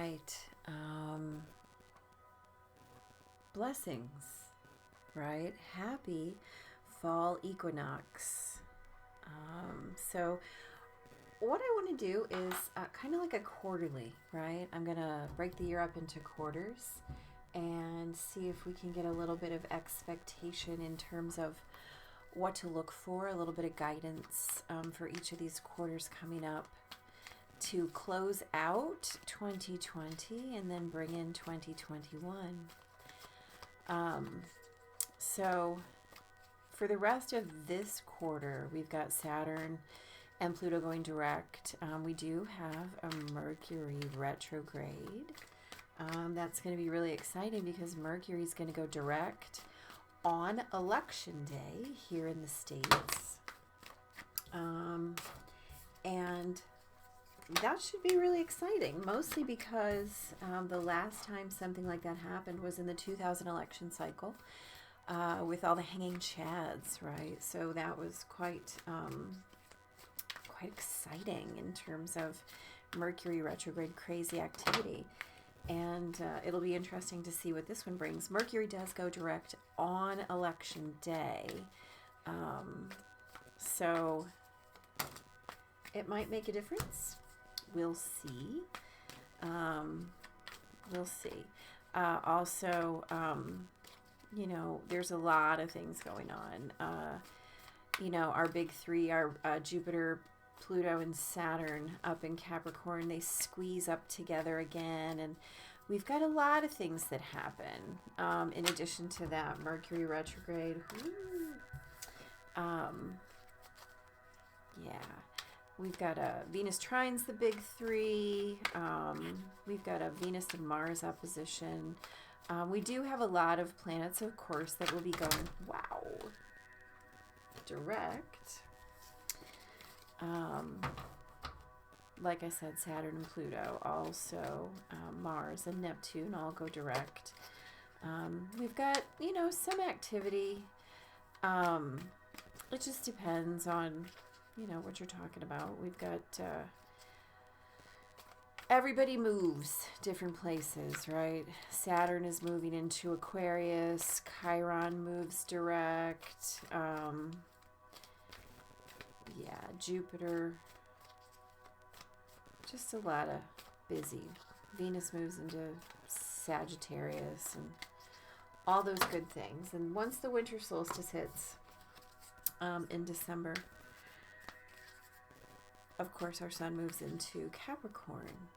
right. Blessings, right? Happy Fall Equinox. So what I want to do is kind of like a quarterly, right? I'm going to break the year up into quarters and see if we can get a little bit of expectation in terms of what to look for, a little bit of guidance for each of these quarters coming up to close out 2020 and then bring in 2021. So for the rest of this quarter, we've got Saturn and Pluto going direct. We do have a Mercury retrograde. That's going to be really exciting because Mercury is going to go direct on election day here in the States. And that should be really exciting, mostly because the last time something like that happened was in the 2000 election cycle with all the hanging chads, right? So that was quite exciting in terms of Mercury retrograde crazy activity. And it'll be interesting to see what this one brings. Mercury does go direct on election day. So it might make a difference. We'll see. We'll see. Also, you know, there's a lot of things going on. You know, our big three are Jupiter, Pluto, and Saturn up in Capricorn. They squeeze up together again, and we've got a lot of things that happen. In addition to that, Mercury retrograde. Yeah. We've got a Venus trines the big three. We've got a Venus and Mars opposition. We do have a lot of planets, of course, that will be going, wow, direct. Like I said, Saturn and Pluto. Also, Mars and Neptune all go direct. We've got, you know, some activity. It just depends on, you know, what you're talking about. We've got everybody moves different places, right? Saturn is moving into Aquarius. Chiron moves direct. Yeah, Jupiter. Just a lot of busy. Venus moves into Sagittarius and all those good things. And once the winter solstice hits in December, of course, our sun moves into Capricorn,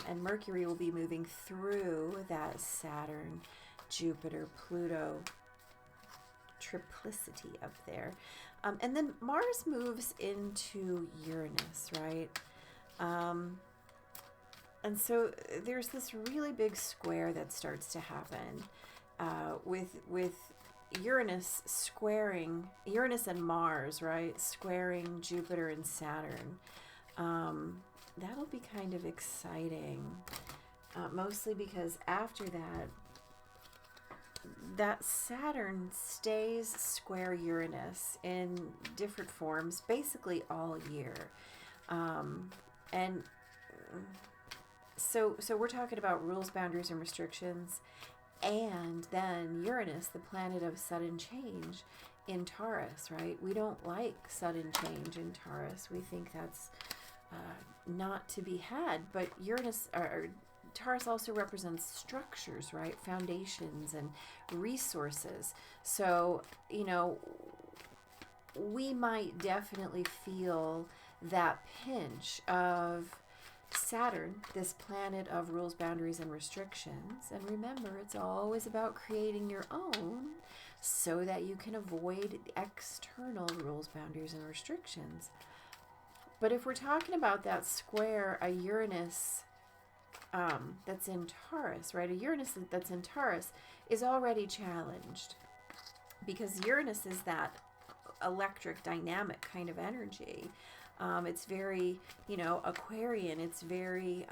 and Mercury will be moving through that Saturn, Jupiter, Pluto triplicity up there. And then Mars moves into Uranus, right? And so there's this really big square that starts to happen with Uranus squaring, Uranus and Mars, right? Squaring Jupiter and Saturn. That'll be kind of exciting, mostly because after that Saturn stays square Uranus in different forms basically all year. And so we're talking about rules, boundaries, and restrictions. And then Uranus, the planet of sudden change in Taurus, right? We don't like sudden change in Taurus. We think that's not to be had. But Uranus, or Taurus, also represents structures, right? Foundations and resources. So, you know, we might definitely feel that pinch of Saturn, this planet of rules, boundaries, and restrictions. And remember, it's always about creating your own so that you can avoid external rules, boundaries, and restrictions. But if we're talking about that square, a Uranus that's in Taurus, right? A Uranus that's in Taurus is already challenged because Uranus is that electric, dynamic kind of energy. It's very, you know, Aquarian. It's very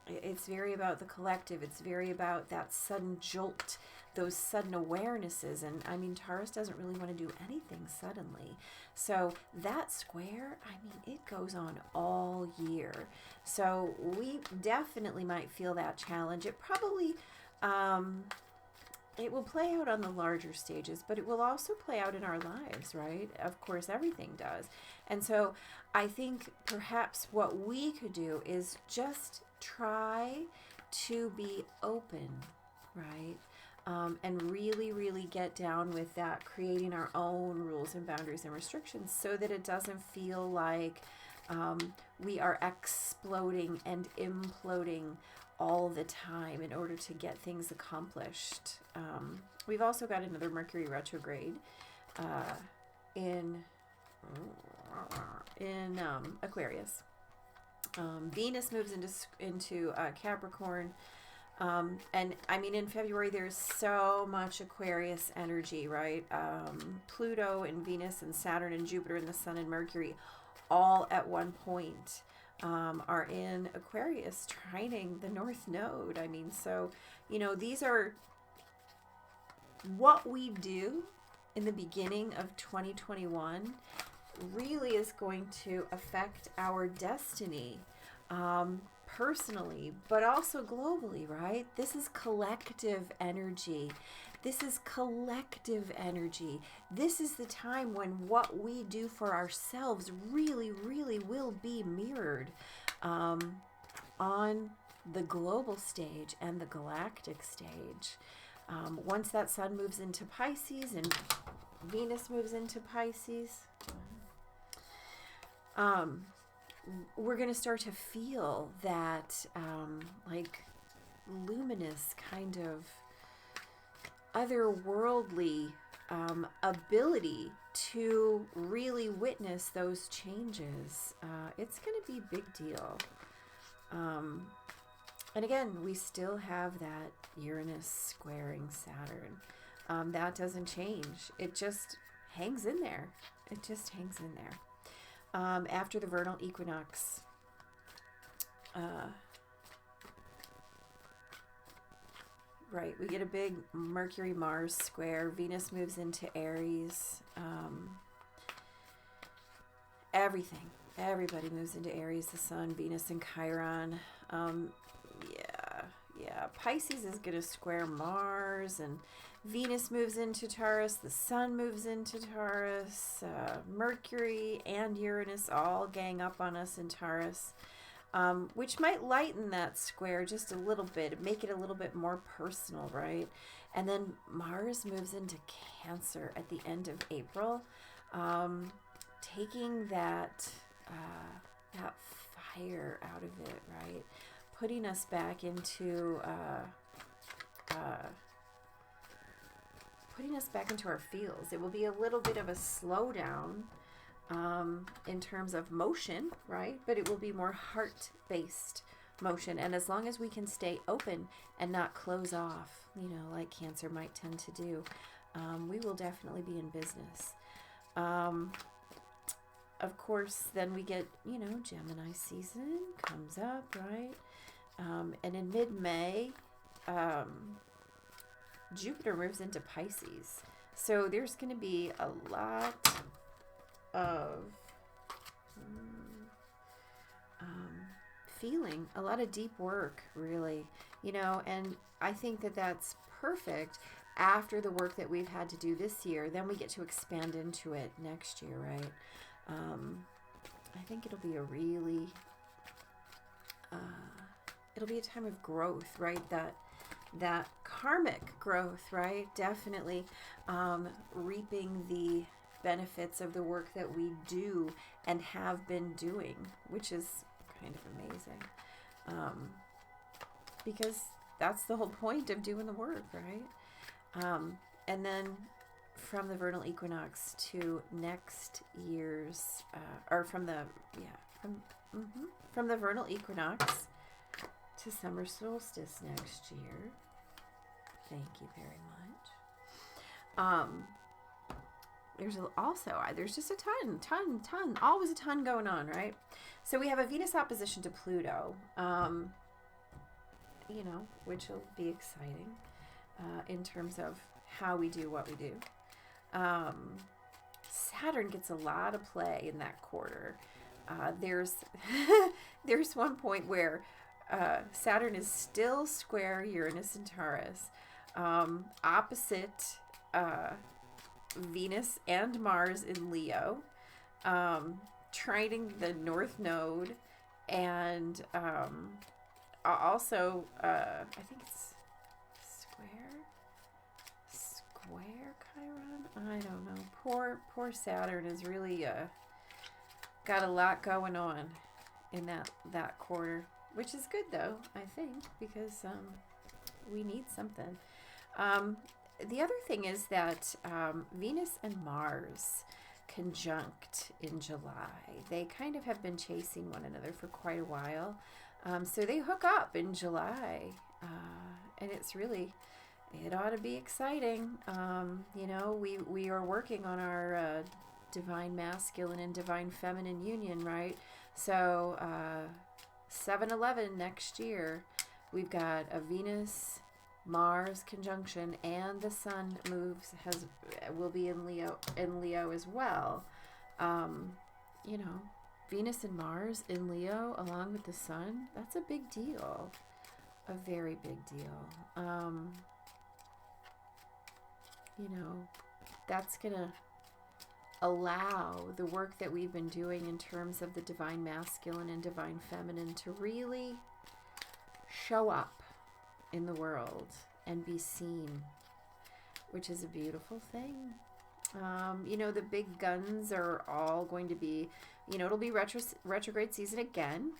It's very about the collective. It's very about that sudden jolt, those sudden awarenesses. And I mean, Taurus doesn't really want to do anything suddenly. So that square, I mean, it goes on all year. So we definitely might feel that challenge. It probably, it will play out on the larger stages, but it will also play out in our lives, right? Of course, everything does. And so I think perhaps what we could do is just try to be open, right? And really, really get down with that, creating our own rules and boundaries and restrictions so that it doesn't feel like we are exploding and imploding all the time in order to get things accomplished. We've also got another Mercury retrograde in Aquarius. Venus moves into Capricorn. And I mean, in February, there's so much Aquarius energy, right? Pluto and Venus and Saturn and Jupiter and the Sun and Mercury all at one point are in Aquarius trining the North Node. I mean, so, you know, these are what we do in the beginning of 2021 really is going to affect our destiny. Personally, but also globally, right? This is collective energy. This is collective energy. This is the time when what we do for ourselves really, really will be mirrored on the global stage and the galactic stage. Once that sun moves into Pisces and Venus moves into Pisces, we're going to start to feel that like luminous kind of otherworldly ability to really witness those changes. It's going to be a big deal. And again, we still have that Uranus squaring Saturn. That doesn't change. It just hangs in there. It just hangs in there. After the vernal equinox, right, we get a big Mercury-Mars square. Venus moves into Aries. Everybody moves into Aries. The Sun, Venus, and Chiron. Yeah. Pisces is going to square Mars, and Venus moves into Taurus. The Sun moves into Taurus. Mercury and Uranus all gang up on us in Taurus, which might lighten that square just a little bit, make it a little bit more personal, right? And then Mars moves into Cancer at the end of April, taking that fire out of it, right? Putting us back into our feels. It will be a little bit of a slowdown in terms of motion, right? But it will be more heart-based motion. And as long as we can stay open and not close off, you know, like Cancer might tend to do, we will definitely be in business. Of course, then we get, you know, Gemini season comes up, right? And in mid-May, Jupiter moves into Pisces. So there's going to be a lot of feeling, a lot of deep work, really, you know, and I think that that's perfect after the work that we've had to do this year. Then we get to expand into it next year, right? I think it'll be a really, it'll be a time of growth, right? That karmic growth, right? Definitely reaping the benefits of the work that we do and have been doing, which is kind of amazing. Because that's the whole point of doing the work, right? And then from the vernal equinox to next year's, from the vernal equinox to summer solstice next year. Thank you very much. There's just a ton, always a ton going on, right? So we have a Venus opposition to Pluto. you know, which will be exciting in terms of how we do what we do. Saturn gets a lot of play in that quarter. There's there's one point where Saturn is still square Uranus and Taurus, opposite Venus and Mars in Leo, trining the North Node, and also I think it's square Chiron. I don't know. Poor Saturn is really got a lot going on in that quarter, which is good though, I think, because we need something. The other thing is that Venus and Mars conjunct in July. They kind of have been chasing one another for quite a while. So they hook up in July, and it's really, it ought to be exciting. You know, we are working on our divine masculine and divine feminine union, right? So 7/11 next year, we've got a Venus Mars conjunction, and the Sun will be in Leo as well. You know, Venus and Mars in Leo along with the Sun, that's a big deal. A very big deal. You know, that's gonna allow the work that we've been doing in terms of the divine masculine and divine feminine to really show up in the world and be seen, which is a beautiful thing. You know, the big guns are all going to be, you know, it'll be retrograde season again,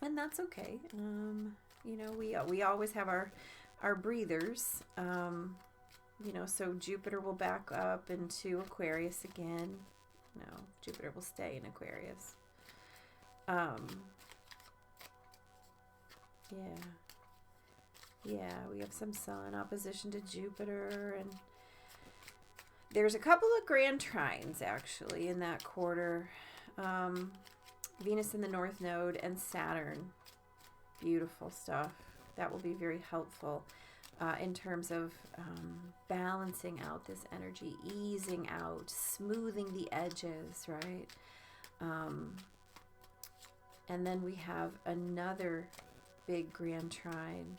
and that's okay. You know, we always have our breathers. You know, so Jupiter will back up into Aquarius again. No, Jupiter will stay in Aquarius. Yeah, we have some Sun opposition to Jupiter, and there's a couple of grand trines actually in that quarter. Venus in the North Node and Saturn. Beautiful stuff. That will be very helpful in terms of balancing out this energy, easing out, smoothing the edges, right? And then we have another big grand trine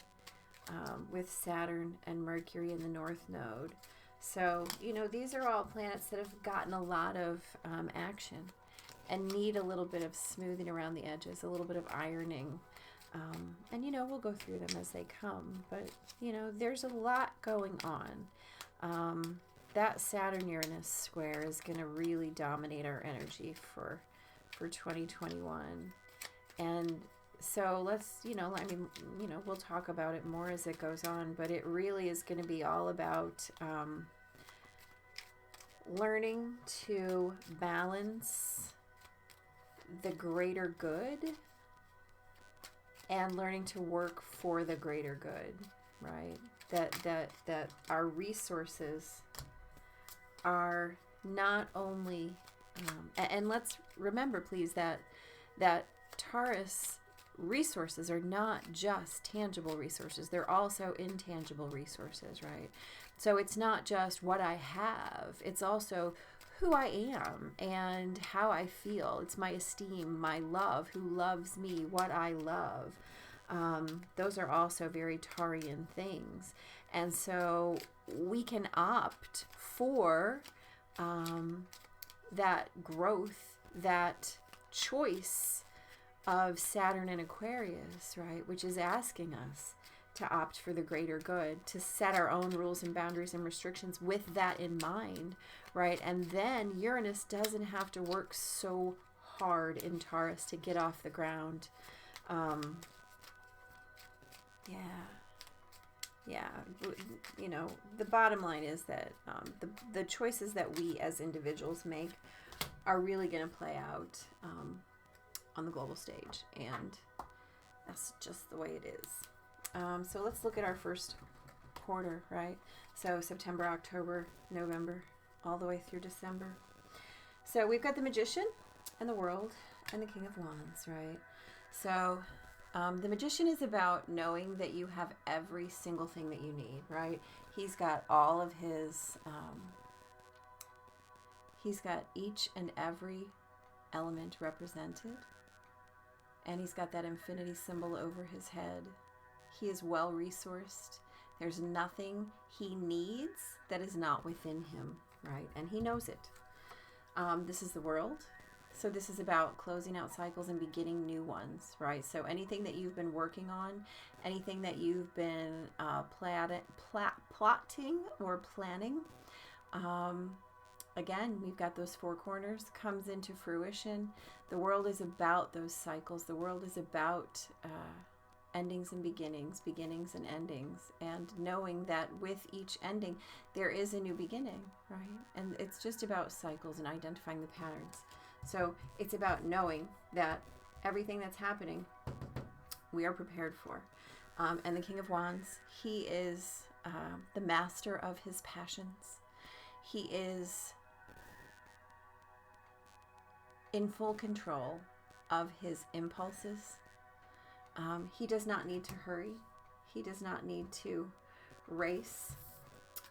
with Saturn and Mercury in the North Node. So, you know, these are all planets that have gotten a lot of action and need a little bit of smoothing around the edges, a little bit of ironing. And, you know, we'll go through them as they come. But, you know, there's a lot going on. That Saturn-Uranus square is going to really dominate our energy for 2021. And so let's, you know, I mean, you know, we'll talk about it more as it goes on, but it really is going to be all about learning to balance the greater good and learning to work for the greater good, right? That our resources are not only, and let's remember, please, that Taurus resources are not just tangible resources. They're also intangible resources, right? So it's not just what I have. It's also who I am and how I feel. It's my esteem, my love, who loves me, what I love. Those are also very Taurian things. And so we can opt for that growth, that choice of Saturn and Aquarius, right? Which is asking us to opt for the greater good, to set our own rules and boundaries and restrictions with that in mind, right? And then Uranus doesn't have to work so hard in Taurus to get off the ground. Yeah, you know, the bottom line is that the choices that we as individuals make are really going to play out on the global stage, and that's just the way it is. So let's look at our first quarter, right? So September, October, November, all the way through December. So we've got the Magician and the World and the King of Wands, right? So The Magician is about knowing that you have every single thing that you need, right? He's got all of his, he's got each and every element represented. And he's got that infinity symbol over his head. He is well resourced. There's nothing he needs that is not within him, right? And he knows it. This is the world. So this is about closing out cycles and beginning new ones, right? So anything that you've been working on, anything that you've been plotting or planning, again, we've got those four corners, comes into fruition. The world is about those cycles. The world is about endings and beginnings, beginnings and endings, and knowing that with each ending, there is a new beginning, right? And it's just about cycles and identifying the patterns. So it's about knowing that everything that's happening, we are prepared for. And the King of Wands, he is the master of his passions. He is in full control of his impulses. He does not need to hurry. He does not need to race.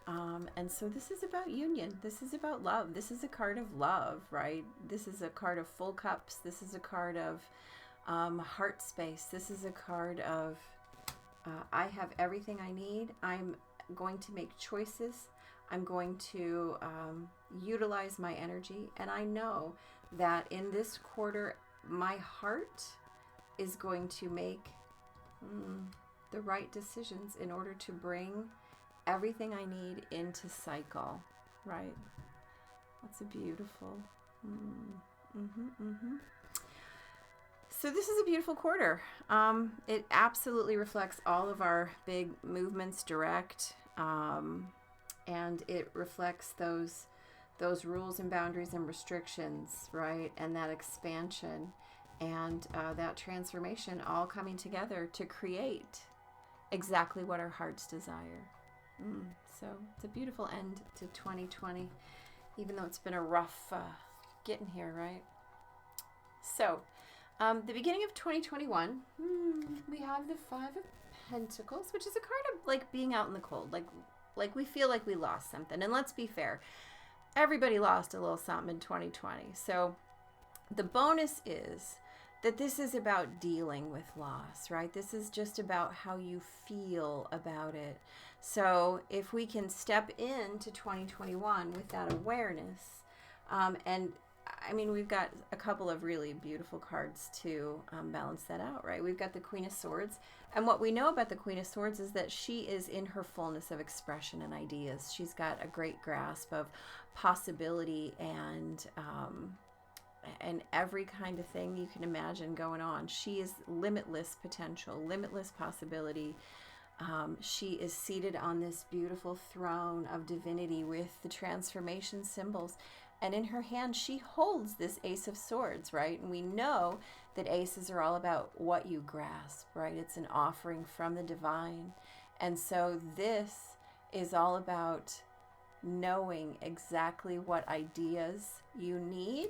And so this is about union. This is about love. This is a card of love, right? This is a card of full cups. This is a card of heart space. This is a card of I have everything I need. I'm going to make choices. I'm going to utilize my energy. And I know that in this quarter, my heart is going to make the right decisions in order to bring everything I need into cycle, right? That's a beautiful. So this is a beautiful quarter. It absolutely reflects all of our big movements direct, and it reflects those rules and boundaries and restrictions, right? And that expansion and that transformation all coming together to create exactly what our hearts desire. So it's a beautiful end to 2020, even though it's been a rough getting here, right? So the beginning of 2021, we have the Five of Pentacles, which is a card of like being out in the cold, like we feel like we lost something. And let's be fair, everybody lost a little something in 2020. So the bonus is that this is about dealing with loss, right? This is just about how you feel about it. So if we can step into 2021 with that awareness, and I mean, we've got a couple of really beautiful cards to balance that out, right? We've got the Queen of Swords. And what we know about the Queen of Swords is that she is in her fullness of expression and ideas. She's got a great grasp of possibility and every kind of thing you can imagine going on. She is limitless potential, limitless possibility. She is seated on this beautiful throne of divinity with the transformation symbols. And in her hand, she holds this Ace of Swords, right? And we know that aces are all about what you grasp, right? It's an offering from the divine. And so this is all about knowing exactly what ideas you need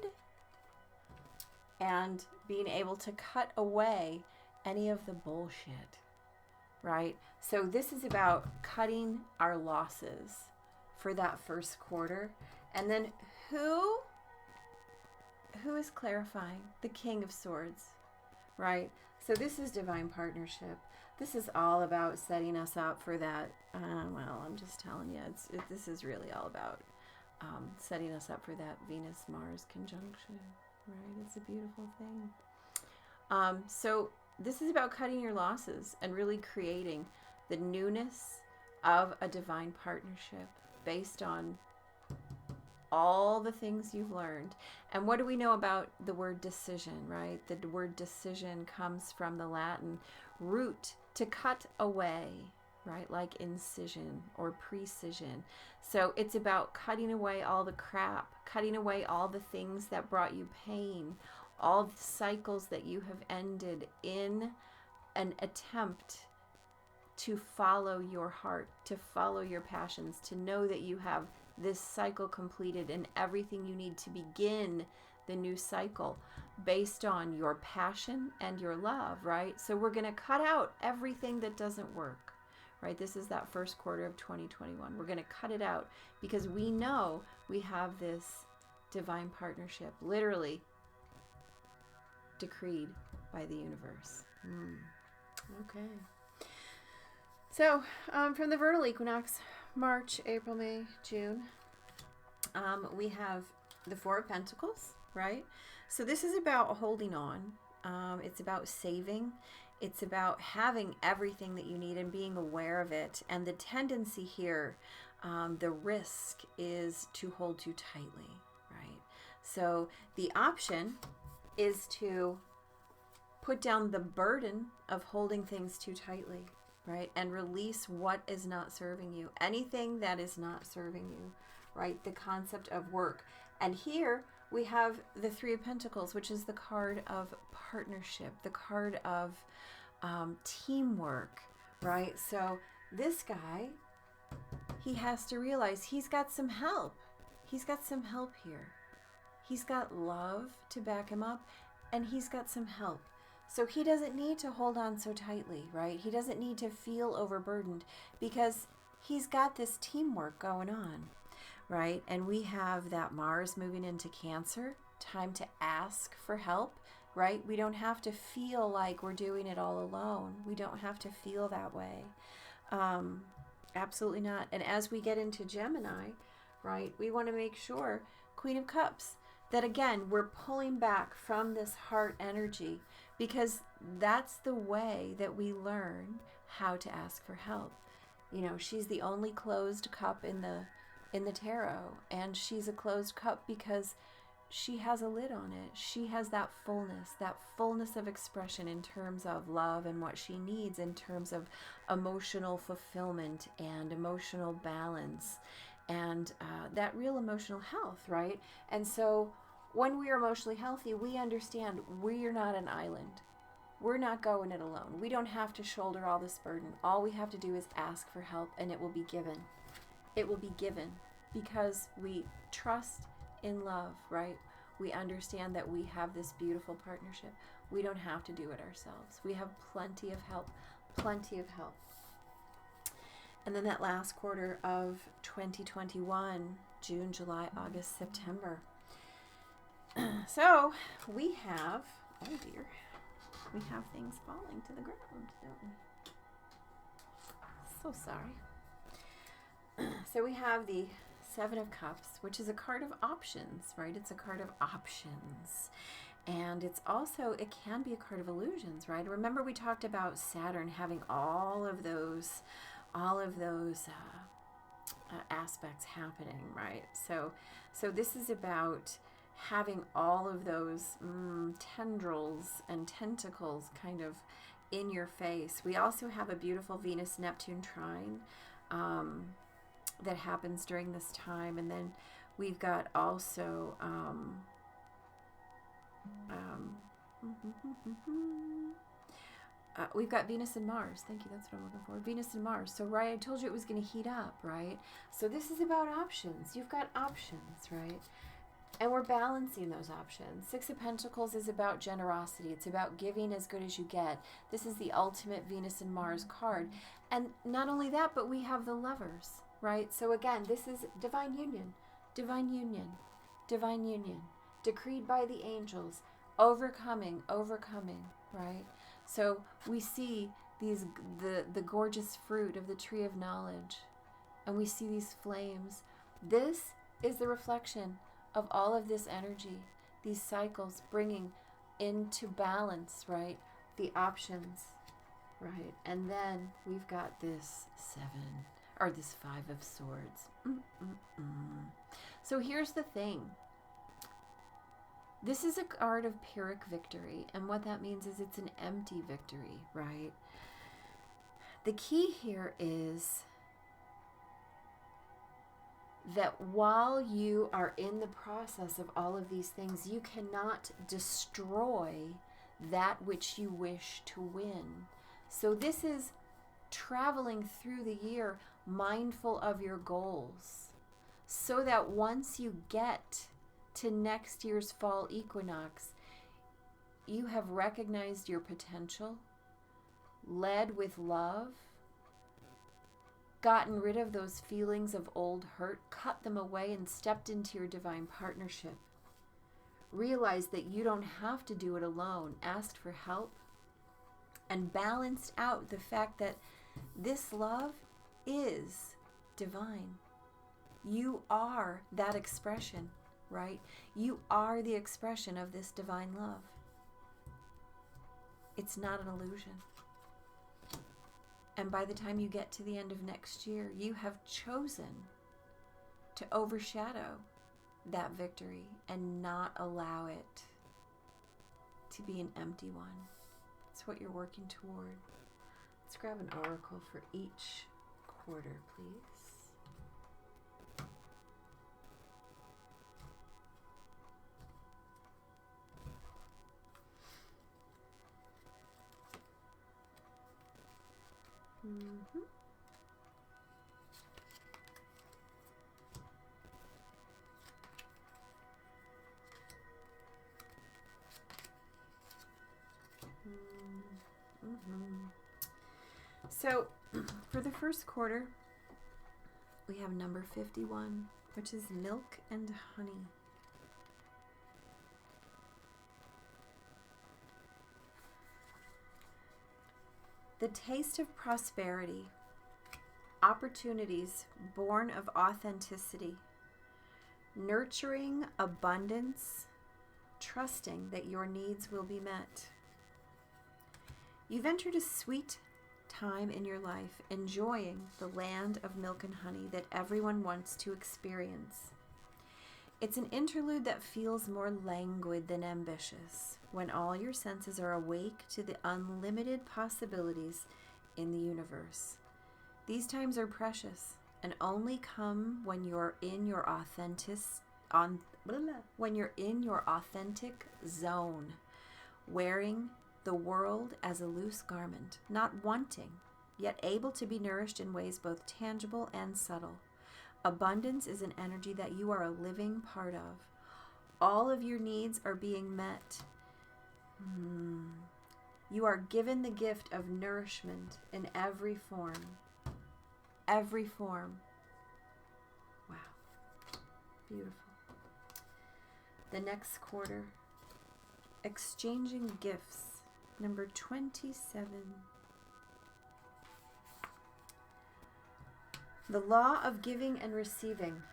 and being able to cut away any of the bullshit, right? So this is about cutting our losses for that first quarter. And then who is clarifying? The King of Swords, right? So this is divine partnership. This is all about setting us up for that. Well, I'm just telling you, this is really all about setting us up for that Venus-Mars conjunction, right? It's a beautiful thing. So this is about cutting your losses and really creating the newness of a divine partnership based on all the things you've learned. And what do we know about the word decision, right? The word decision comes from the Latin root, to cut away, right? Like incision or precision. So it's about cutting away all the crap, cutting away all the things that brought you pain, all the cycles that you have ended in an attempt to follow your heart, to follow your passions, to know that you have this cycle completed and everything you need to begin the new cycle. based on your passion and your love, right? So we're going to cut out everything that doesn't work, right? This is that first quarter of 2021. We're going to cut it out because we know we have this divine partnership literally decreed by the universe. Okay. So from the vernal equinox, March, April, May, June, we have the Four of Pentacles, right? So this is about holding on. It's about saving. It's about having everything that you need and being aware of it. And the tendency here, the risk is to hold too tightly, right? So the option is to put down the burden of holding things too tightly, right? And release what is not serving you. Anything that is not serving you, right? The concept of work. And here we have the Three of Pentacles, which is the card of partnership, the card of teamwork, right? So this guy, he has to realize he's got some help. He's got some help here. He's got love to back him up, and he's got some help. So he doesn't need to hold on so tightly, right? He doesn't need to feel overburdened because he's got this teamwork going on, right? And we have that Mars moving into Cancer, time to ask for help, right? We don't have to feel like we're doing it all alone. We don't have to feel that way. Absolutely not. And as we get into Gemini, right, we want to make sure, Queen of Cups, that again, we're pulling back from this heart energy because that's the way that we learn how to ask for help. You know, she's the only closed cup in the tarot, and she's a closed cup because she has a lid on it. She has that fullness of expression in terms of love and what she needs in terms of emotional fulfillment and emotional balance and that real emotional health, right? And so when we are emotionally healthy, we understand we're not an island. We're not going it alone. We don't have to shoulder all this burden. All we have to do is ask for help, and it will be given. It will be given because we trust in love, right? We understand that we have this beautiful partnership. We don't have to do it ourselves. We have plenty of help, plenty of help. And then that last quarter of 2021, June, July, August, September. So we have, oh dear, we have things falling to the ground, don't we? So sorry. So we have the Seven of Cups, which is a card of options, right? It's a card of options. And it's also, it can be a card of illusions, right? Remember we talked about Saturn having all of those aspects happening, right? So this is about having all of those tendrils and tentacles kind of in your face. We also have a beautiful Venus-Neptune trine that happens during this time, and then we've got also we've got Venus and Mars. Thank you, that's what I'm looking for. Venus and Mars. So, right, I told you it was going to heat up, right? So this is about options. You've got options, right? And we're balancing those options. Six of Pentacles is about generosity. It's about giving as good as you get. This is the ultimate Venus and Mars card. And not only that, but we have the Lovers, right? So again, this is divine union, divine union, divine union, decreed by the angels, overcoming, right? So we see the gorgeous fruit of the tree of knowledge, and we see these flames. This is the reflection of all of this energy, these cycles bringing into balance, right? The options, right? And then we've got this this Five of Swords. So here's the thing. This is a card of Pyrrhic victory, and what that means is it's an empty victory, right? The key here is that while you are in the process of all of these things, you cannot destroy that which you wish to win. So this is traveling through the year mindful of your goals, so that once you get to next year's fall equinox, you have recognized your potential, led with love, gotten rid of those feelings of old hurt, cut them away, and stepped into your divine partnership. Realized that you don't have to do it alone, asked for help, and balanced out the fact that this love is divine. You are that expression, right? You are the expression of this divine love. It's not an illusion. And by the time you get to the end of next year, you have chosen to overshadow that victory and not allow it to be an empty one. It's what you're working toward. Let's grab an oracle for each quarter, please. Mm-hmm. So, for the first quarter, we have number 51, which is milk and honey. The taste of prosperity, opportunities born of authenticity, nurturing abundance, trusting that your needs will be met. You've entered a sweet time in your life, enjoying the land of milk and honey that everyone wants to experience. It's an interlude that feels more languid than ambitious, when all your senses are awake to the unlimited possibilities in the universe. These times are precious and only come when you're in your authentic zone, wearing the world as a loose garment, not wanting, yet able to be nourished in ways both tangible and subtle. Abundance is an energy that you are a living part of. All of your needs are being met. You are given the gift of nourishment in every form. Every form. Wow. Beautiful. The next quarter, exchanging gifts. Number 27. The law of giving and receiving.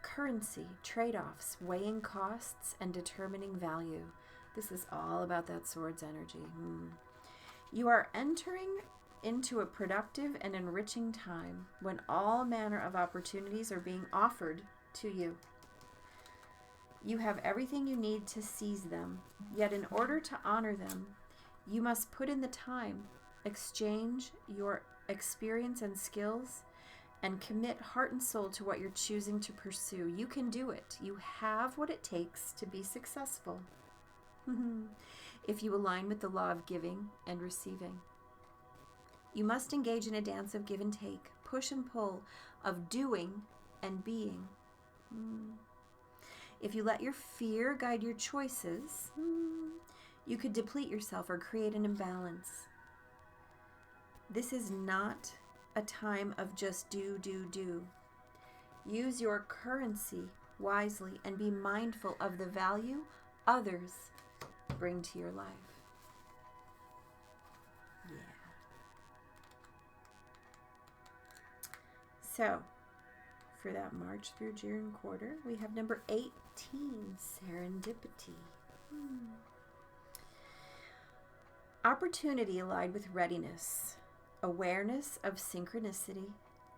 Currency, trade-offs, weighing costs, and determining value. This is all about that swords energy. You are entering into a productive and enriching time when all manner of opportunities are being offered to you. You have everything you need to seize them, yet in order to honor them, you must put in the time, exchange your experience and skills, and commit heart and soul to what you're choosing to pursue. You can do it. You have what it takes to be successful. If you align with the law of giving and receiving. You must engage in a dance of give and take, push and pull, of doing and being. If you let your fear guide your choices, you could deplete yourself or create an imbalance. This is not a time of just do. Use your currency wisely and be mindful of the value others bring to your life. Yeah. So, for that March through June quarter, we have number 18, Serendipity. Opportunity allied with readiness, awareness of synchronicity,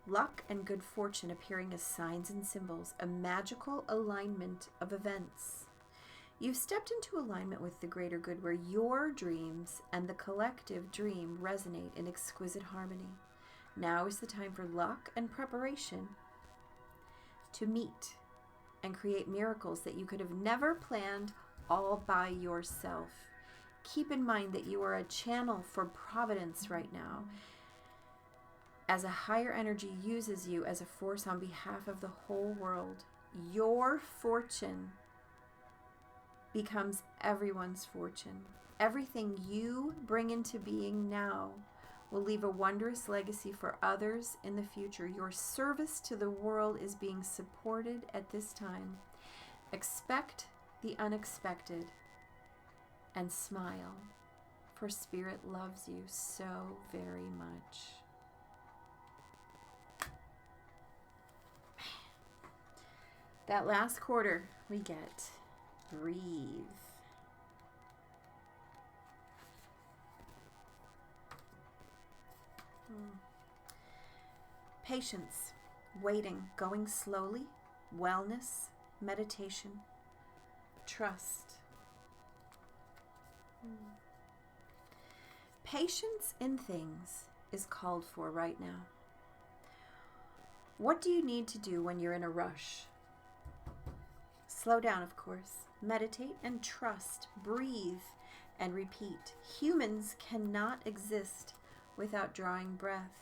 luck and good fortune appearing as signs and symbols, a magical alignment of events. You've stepped into alignment with the greater good where your dreams and the collective dream resonate in exquisite harmony. Now is the time for luck and preparation to meet and create miracles that you could have never planned all by yourself. Keep in mind that you are a channel for providence right now, as a higher energy uses you as a force on behalf of the whole world. Your fortune becomes everyone's fortune. Everything you bring into being now will leave a wondrous legacy for others in the future. Your service to the world is being supported at this time. Expect the unexpected and smile, for Spirit loves you so very much. That last quarter we get breathe. Patience, waiting, going slowly, wellness, meditation, trust. Patience in things is called for right now. What do you need to do when you're in a rush? Slow down, of course. Meditate and trust. Breathe and repeat. Humans cannot exist without drawing breath.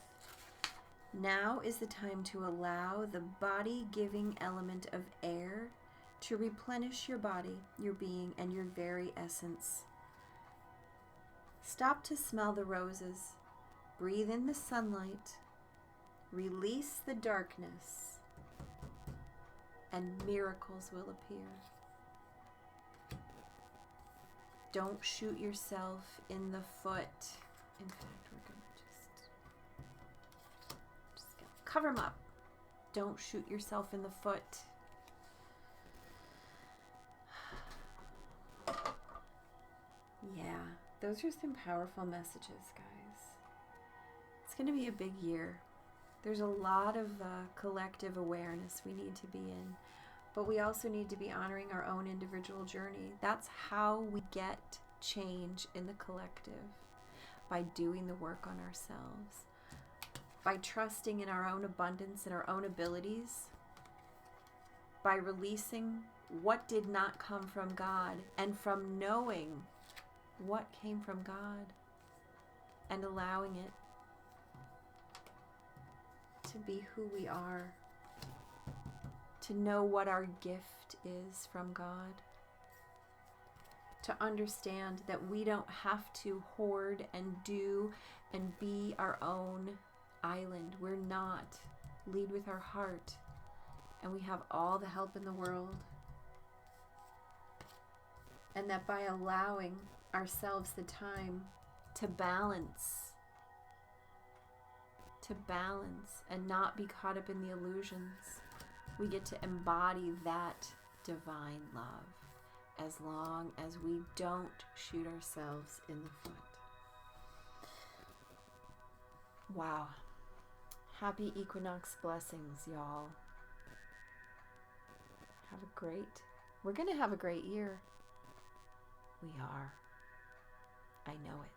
Now is the time to allow the body-giving element of air to replenish your body, your being, and your very essence. Stop to smell the roses. Breathe in the sunlight. Release the darkness, and miracles will appear. Don't shoot yourself in the foot. In fact, we're going to just cover them up. Don't shoot yourself in the foot. Yeah, those are some powerful messages, guys. It's going to be a big year. There's a lot of collective awareness we need to be in, but we also need to be honoring our own individual journey. That's how we get change in the collective, by doing the work on ourselves, by trusting in our own abundance and our own abilities, by releasing what did not come from God, and from knowing what came from God and allowing it to be who we are, to know what our gift is from God, to understand that we don't have to hoard and do and be our own island. We're not. Lead with our heart, and we have all the help in the world. And that by allowing ourselves the time to balance and not be caught up in the illusions, we get to embody that divine love, as long as we don't shoot ourselves in the foot. Wow. Happy equinox blessings, y'all. We're going to have a great year. We are. I know it.